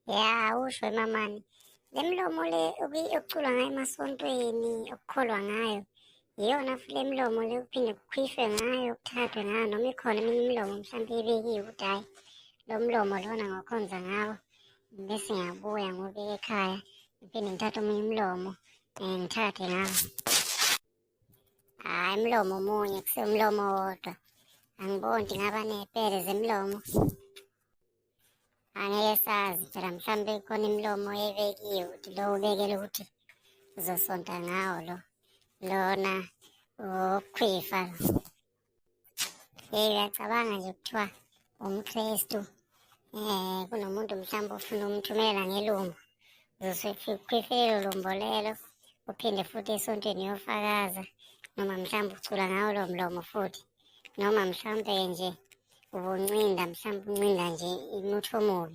Ya, usho mamani. Le milomo le okuculwa ngayo emasontweni, okukholwa ngayo. Iyona futhi le milomo le kuphinde kukhishwe ngayo, kuthathwe ngayo, noma ikhona eminye imilomo mhlawumpe ebekiwe ukuthi hhayi, lo mlomo lona ngokhonza ngawo. Bese ngiyabuya ngiwubeke ekhaya, ngiphinde ngithathe omunye umlomo, ngithathe ngawo. Hhayi, umlomo omunye kusiwo umlomo owodwa. Angiboni ukuthi ngaba ney'pele zemilomo. Angeke sazi phela mhlawumbe khona imilomo ebekiwe ukuthi lo ubekele ukuthi uzosonta ngawo lo. Lona okhwifa. Uyacabanga nje kuthiwa umKrestu. Kunomuntu mhlawumbe ofuna umthumelela ngelumbu. Uzokhwifa lelo lumbo lelo, uphinde futhi esontweni uyofakaza. Noma mhlawumbe ucula ngawo lo mlomo futhi. Noma mhlawumbe nje ubuncinda, mhlawumbe uncinda nje umuthi omubi.